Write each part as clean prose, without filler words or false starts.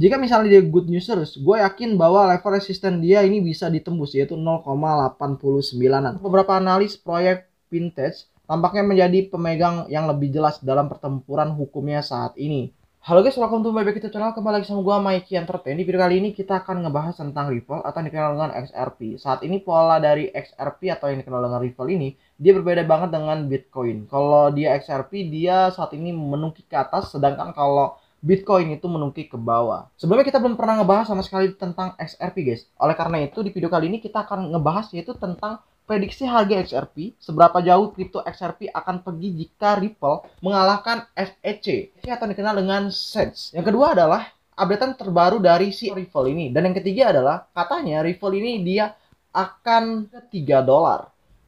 Jika misalnya dia good news terus, gue yakin bahwa level resisten dia ini bisa ditembus, yaitu 0,89an. Beberapa analis proyek vintage tampaknya menjadi pemegang yang lebih jelas dalam pertempuran hukumnya saat ini. Halo guys, welcome to my back YouTube channel. Kembali lagi sama gue, Mikey Entertain. Di video kali ini kita akan ngebahas tentang Ripple atau yang dikenal dengan XRP. Saat ini pola dari XRP atau yang dikenal dengan Ripple ini, dia berbeda banget dengan Bitcoin. Kalau dia XRP, dia saat ini menukik ke atas, sedangkan kalau Bitcoin itu menukik ke bawah. Sebelumnya kita belum pernah ngebahas sama sekali tentang XRP guys. Oleh karena itu di video kali ini kita akan ngebahas yaitu tentang prediksi harga XRP, seberapa jauh kripto XRP akan pergi jika Ripple mengalahkan SEC atau dikenal dengan SEC. Yang kedua adalah updatean terbaru dari si Ripple ini. Dan yang ketiga adalah katanya Ripple ini dia akan ke $3.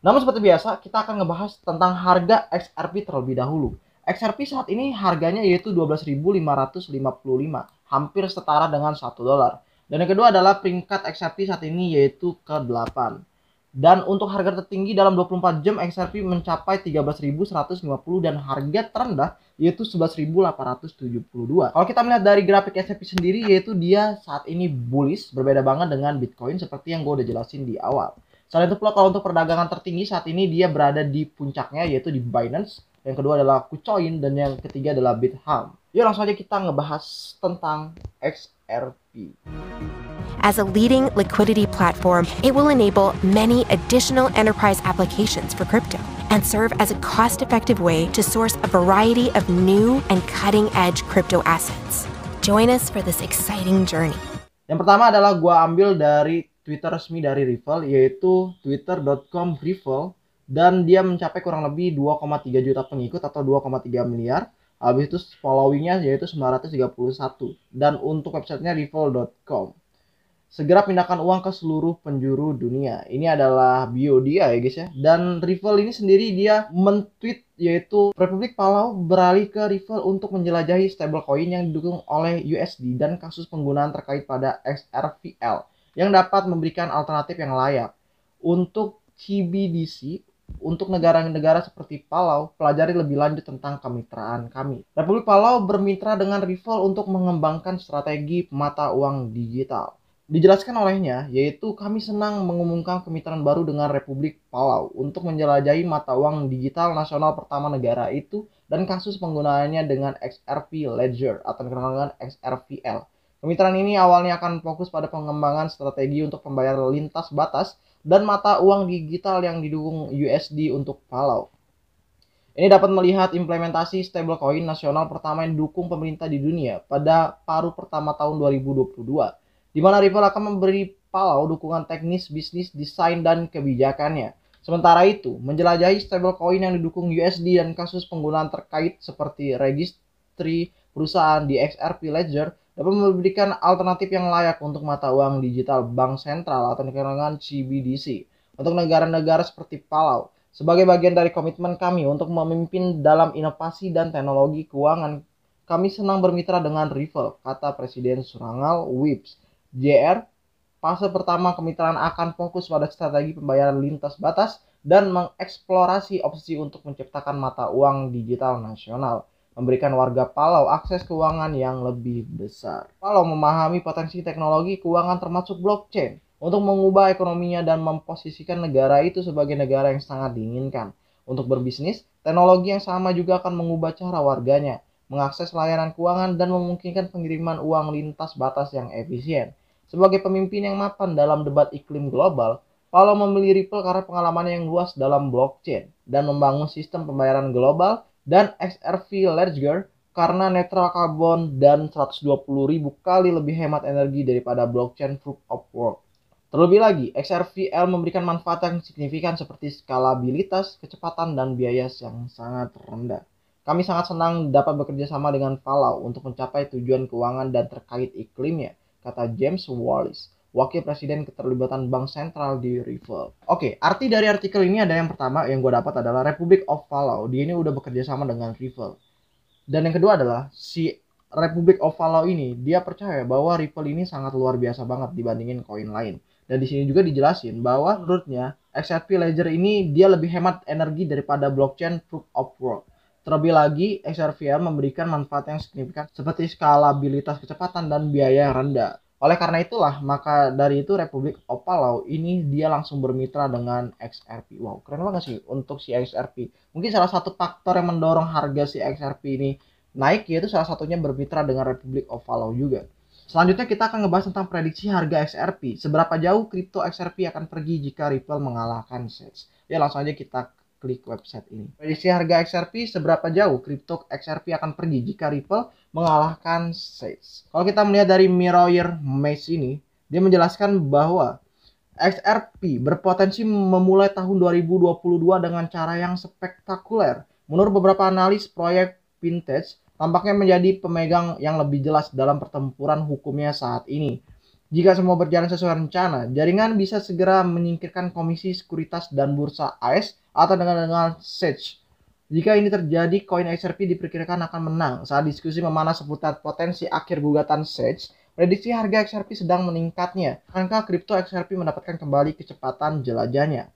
Namun seperti biasa kita akan ngebahas tentang harga XRP terlebih dahulu. XRP saat ini harganya yaitu 12.555, hampir setara dengan $1. Dan yang kedua adalah peringkat XRP saat ini yaitu ke-8. Dan untuk harga tertinggi dalam 24 jam XRP mencapai 13.150 dan harga terendah yaitu 11.872. Kalau kita melihat dari grafik XRP sendiri yaitu dia saat ini bullish, berbeda banget dengan Bitcoin seperti yang gue udah jelasin di awal. Selain itu pula kalau untuk perdagangan tertinggi saat ini dia berada di puncaknya yaitu di Binance. Yang kedua adalah KuCoin dan yang ketiga adalah Bithumb. Yuk langsung aja kita ngebahas tentang XRP. As a leading liquidity platform, it will enable many additional enterprise applications for crypto and serve as a cost-effective way to source a variety of new and cutting-edge crypto assets. Join us for this exciting journey. Yang pertama adalah gua ambil dari Twitter resmi dari Ripple yaitu twitter.com/Ripple. Dan dia mencapai kurang lebih 2,3 juta pengikut atau 2,3 miliar. Habis itu followingnya yaitu 931. Dan untuk websitenya ripple.com. Segera pindahkan uang ke seluruh penjuru dunia. Ini adalah bio dia ya guys ya. Dan Ripple ini sendiri dia men-tweet yaitu Republik Palau beralih ke Ripple untuk menjelajahi stablecoin yang didukung oleh USD dan kasus penggunaan terkait pada XRPL yang dapat memberikan alternatif yang layak. Untuk CBDC, untuk negara-negara seperti Palau, pelajari lebih lanjut tentang kemitraan kami. Republik Palau bermitra dengan Ripple untuk mengembangkan strategi mata uang digital. Dijelaskan olehnya, yaitu kami senang mengumumkan kemitraan baru dengan Republik Palau untuk menjelajahi mata uang digital nasional pertama negara itu dan kasus penggunaannya dengan XRP Ledger atau dikenal dengan XRPL. Kemitraan ini awalnya akan fokus pada pengembangan strategi untuk pembayaran lintas batas dan mata uang digital yang didukung USD untuk Palau. Ini dapat melihat implementasi stablecoin nasional pertama yang didukung pemerintah di dunia pada paruh pertama tahun 2022, di mana Ripple akan memberi Palau dukungan teknis, bisnis, desain, dan kebijakannya. Sementara itu, menjelajahi stablecoin yang didukung USD dan kasus penggunaan terkait seperti registri perusahaan di XRP Ledger dapat memberikan alternatif yang layak untuk mata uang digital bank sentral atau dikenal dengan CBDC untuk negara-negara seperti Palau. Sebagai bagian dari komitmen kami untuk memimpin dalam inovasi dan teknologi keuangan, kami senang bermitra dengan Ripple, kata Presiden Surangal Wips. JR, fase pertama kemitraan akan fokus pada strategi pembayaran lintas batas dan mengeksplorasi opsi untuk menciptakan mata uang digital nasional, memberikan warga Palau akses keuangan yang lebih besar. Palau memahami potensi teknologi keuangan termasuk blockchain untuk mengubah ekonominya dan memposisikan negara itu sebagai negara yang sangat diinginkan. Untuk berbisnis, teknologi yang sama juga akan mengubah cara warganya mengakses layanan keuangan dan memungkinkan pengiriman uang lintas batas yang efisien. Sebagai pemimpin yang mapan dalam debat iklim global, Palau memilih Ripple karena pengalamannya yang luas dalam blockchain dan membangun sistem pembayaran global, dan XRP Ledger karena netral karbon dan 120.000 kali lebih hemat energi daripada blockchain Proof of Work. Terlebih lagi, XRPL memberikan manfaat yang signifikan seperti skalabilitas, kecepatan, dan biaya yang sangat rendah. Kami sangat senang dapat bekerja sama dengan Palau untuk mencapai tujuan keuangan dan terkait iklimnya, kata James Wallis, Wakil Presiden Keterlibatan Bank Sentral di Ripple. Oke, arti dari artikel ini ada yang pertama yang gue dapat adalah Republic of Palau. Dia ini udah bekerja sama dengan Ripple. Dan yang kedua adalah si Republic of Palau ini dia percaya bahwa Ripple ini sangat luar biasa banget dibandingin koin lain. Dan di sini juga dijelasin bahwa menurutnya XRP Ledger ini dia lebih hemat energi daripada blockchain Proof of Work. Terlebih lagi, XRVR memberikan manfaat yang signifikan seperti skalabilitas kecepatan dan biaya yang rendah. Oleh karena itulah, maka dari itu Republic of Palau ini dia langsung bermitra dengan XRP. Wow, keren banget sih untuk si XRP. Mungkin salah satu faktor yang mendorong harga si XRP ini naik yaitu salah satunya bermitra dengan Republic of Palau juga. Selanjutnya kita akan ngebahas tentang prediksi harga XRP. Seberapa jauh kripto XRP akan pergi jika Ripple mengalahkan SEDS. Ya langsung aja kita klik website ini. Prediksi harga XRP, seberapa jauh kripto XRP akan pergi jika Ripple mengalahkan SEDS. Kalau kita melihat dari Mirror Maze ini, dia menjelaskan bahwa XRP berpotensi memulai tahun 2022 dengan cara yang spektakuler. Menurut beberapa analis, proyek Vintage tampaknya menjadi pemegang yang lebih jelas dalam pertempuran hukumnya saat ini. Jika semua berjalan sesuai rencana, jaringan bisa segera menyingkirkan Komisi Sekuritas dan Bursa AS atau dengan SEC. Jika ini terjadi, koin XRP diperkirakan akan menang. Saat diskusi memanas seputar potensi akhir gugatan SEC, prediksi harga XRP sedang meningkatnya. Angka kripto XRP mendapatkan kembali kecepatan jelajahnya.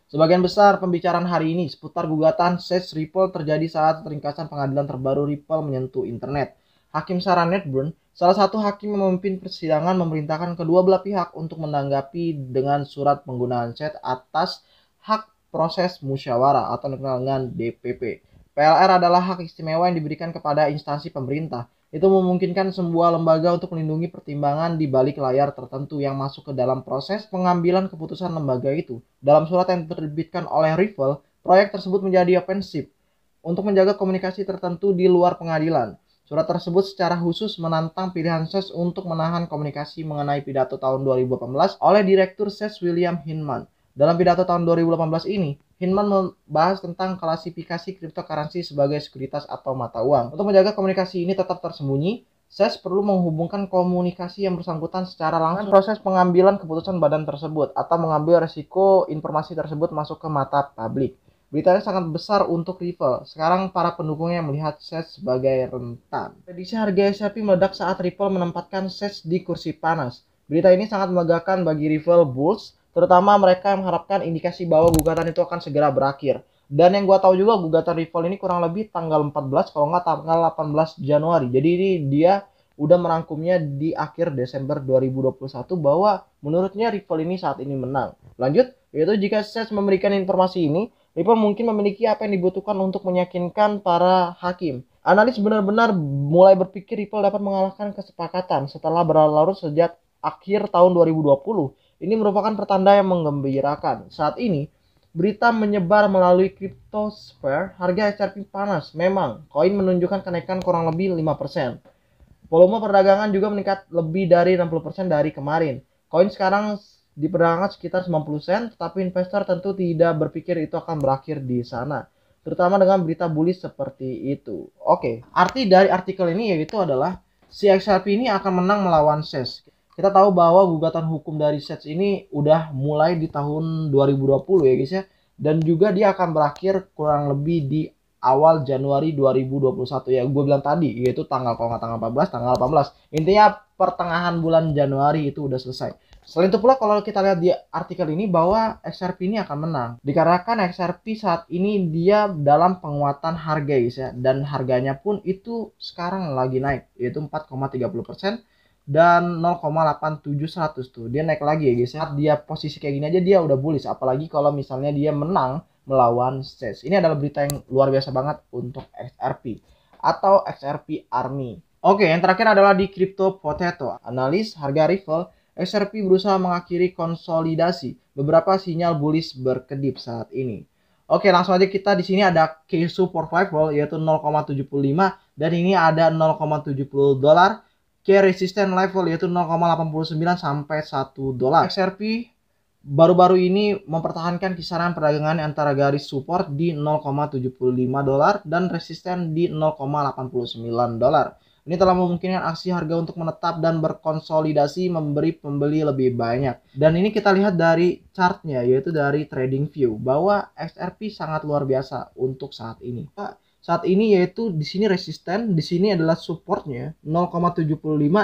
Sebagian besar pembicaraan hari ini seputar gugatan SEC Ripple terjadi saat ringkasan pengadilan terbaru Ripple menyentuh internet. Hakim Sarah Nedburn, salah satu hakim yang memimpin persidangan, memerintahkan kedua belah pihak untuk menanggapi dengan surat penggunaan SEC atas hak proses musyawarah atau dikenal dengan DPP. PLR adalah hak istimewa yang diberikan kepada instansi pemerintah. Itu memungkinkan sebuah lembaga untuk melindungi pertimbangan di balik layar tertentu yang masuk ke dalam proses pengambilan keputusan lembaga itu. Dalam surat yang diterbitkan oleh Ripple, proyek tersebut menjadi offensif untuk menjaga komunikasi tertentu di luar pengadilan. Surat tersebut secara khusus menantang pilihan SEC untuk menahan komunikasi mengenai pidato tahun 2018 oleh Direktur SEC William Hinman. Dalam pidato tahun 2018 ini, Hinman membahas tentang klasifikasi cryptocurrency sebagai sekuritas atau mata uang. Untuk menjaga komunikasi ini tetap tersembunyi, SEC perlu menghubungkan komunikasi yang bersangkutan secara langsung proses pengambilan keputusan badan tersebut atau mengambil resiko informasi tersebut masuk ke mata publik. Beritanya sangat besar untuk Ripple. Sekarang para pendukungnya melihat SEC sebagai rentan. Prediksi harga XRP meledak saat Ripple menempatkan SEC di kursi panas. Berita ini sangat melegakan bagi Ripple Bulls, terutama mereka mengharapkan indikasi bahwa gugatan itu akan segera berakhir. Dan yang gua tahu juga gugatan Ripple ini kurang lebih tanggal 14 kalau nggak tanggal 18 Januari. Jadi ini dia udah merangkumnya di akhir Desember 2021 bahwa menurutnya Ripple ini saat ini menang. Lanjut, yaitu jika SEC memberikan informasi ini, Ripple mungkin memiliki apa yang dibutuhkan untuk meyakinkan para hakim. Analis benar-benar mulai berpikir Ripple dapat mengalahkan kesepakatan setelah berlarut sejak akhir tahun 2020. Ini merupakan pertanda yang menggembirakan. Saat ini, berita menyebar melalui cryptosphere, harga XRP panas. Memang, koin menunjukkan kenaikan kurang lebih 5%. Volume perdagangan juga meningkat lebih dari 60% dari kemarin. Koin sekarang diperdagangkan sekitar 90 sen, tetapi investor tentu tidak berpikir itu akan berakhir di sana. Terutama dengan berita bullish seperti itu. Oke, arti dari artikel ini yaitu adalah si XRP ini akan menang melawan SEC. Kita tahu bahwa gugatan hukum dari SEC ini udah mulai di tahun 2020 ya guys ya. Dan juga dia akan berakhir kurang lebih di awal Januari 2021 ya. Gue bilang tadi yaitu tanggal kalau nggak tanggal 14, tanggal 18. Intinya pertengahan bulan Januari itu udah selesai. Selain itu pula kalau kita lihat di artikel ini bahwa XRP ini akan menang. Dikarenakan XRP saat ini dia dalam penguatan harga guys ya. Dan harganya pun itu sekarang lagi naik yaitu 4,30%. Dan 0,87100 tuh dia naik lagi ya guys ya. Dia posisi kayak gini aja dia udah bullish, apalagi kalau misalnya dia menang melawan SEC. Ini adalah berita yang luar biasa banget untuk XRP atau XRP Army. Oke, yang terakhir adalah di Crypto Potato. Analis harga Ripple, XRP berusaha mengakhiri konsolidasi. Beberapa sinyal bullish berkedip saat ini. Oke, langsung aja kita di sini ada key support level yaitu 0,75 dan ini ada 0,70 dolar. Key resistance level yaitu 0,89 sampai 1 dolar. XRP baru-baru ini mempertahankan kisaran perdagangan antara garis support di 0,75 dolar dan resisten di 0,89 dolar. Ini telah memungkinkan aksi harga untuk menetap dan berkonsolidasi memberi pembeli lebih banyak. Dan ini kita lihat dari chartnya yaitu dari TradingView bahwa XRP sangat luar biasa untuk saat ini. Saat ini yaitu di sini resisten, di sini adalah supportnya 0,75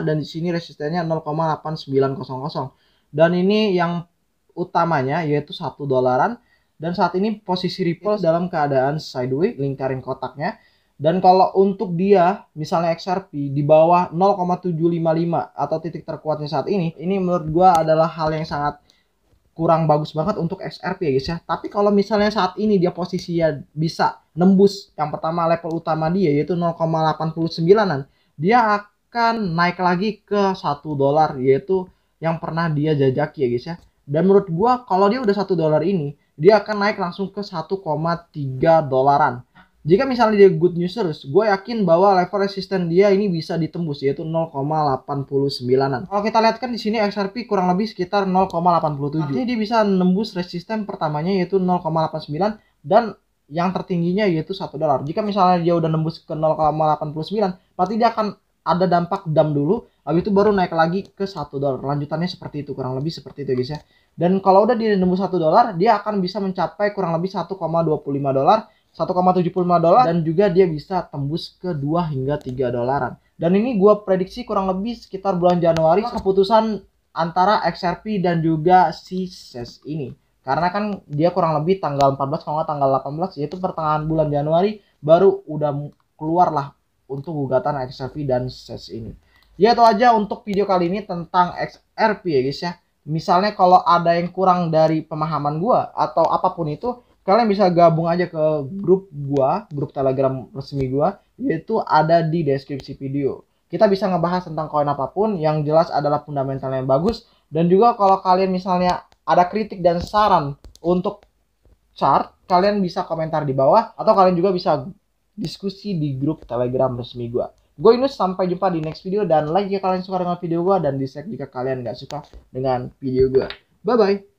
dan di sini resistennya 0,8900. Dan ini yang utamanya yaitu 1 dolaran Dan saat ini posisi Ripple dalam keadaan sideways, lingkarin kotaknya. Dan kalau untuk dia misalnya XRP di bawah 0,755 atau titik terkuatnya saat ini menurut gua adalah hal yang sangat kurang bagus banget untuk XRP ya guys ya. Tapi kalau misalnya saat ini dia posisinya bisa nembus yang pertama level utama dia yaitu 0,89an, dia akan naik lagi ke $1 yaitu yang pernah dia jajaki ya guys ya. Dan menurut gua kalau dia udah $1 ini, dia akan naik langsung ke 1,3 dolaran. Jika misalnya dia good news terus, gue yakin bahwa level resisten dia ini bisa ditembus yaitu 0,89an. Kalau kita lihat kan di sini XRP kurang lebih sekitar 0,87. Artinya dia bisa nembus resisten pertamanya yaitu 0,89 dan yang tertingginya yaitu $1. Jika misalnya dia udah nembus ke 0,89, berarti dia akan ada dampak dump dulu, habis itu baru naik lagi ke $1. Lanjutannya seperti itu, kurang lebih seperti itu guys ya. Dan kalau udah dia nembus $1, dia akan bisa mencapai kurang lebih $1,25, $1,75 dan juga dia bisa tembus ke 2 hingga 3 dolaran. Dan ini gue prediksi kurang lebih sekitar bulan Januari keputusan antara XRP dan juga si SES ini. Karena kan dia kurang lebih tanggal 14 kalau nggak tanggal 18 yaitu pertengahan bulan Januari baru udah keluar lah untuk gugatan XRP dan SES ini. Ya itu aja untuk video kali ini tentang XRP ya guys ya. Misalnya kalau ada yang kurang dari pemahaman gue atau apapun itu, kalian bisa gabung aja ke grup gua, grup Telegram resmi gua, yaitu ada di deskripsi video. Kita bisa ngebahas tentang koin apapun, yang jelas adalah fundamental yang bagus. Dan juga kalau kalian misalnya ada kritik dan saran untuk chart, kalian bisa komentar di bawah, atau kalian juga bisa diskusi di grup Telegram resmi gua. Gue Yunus, sampai jumpa di next video, dan like jika kalian suka dengan video gua, dan dislike jika kalian nggak suka dengan video gua. Bye bye.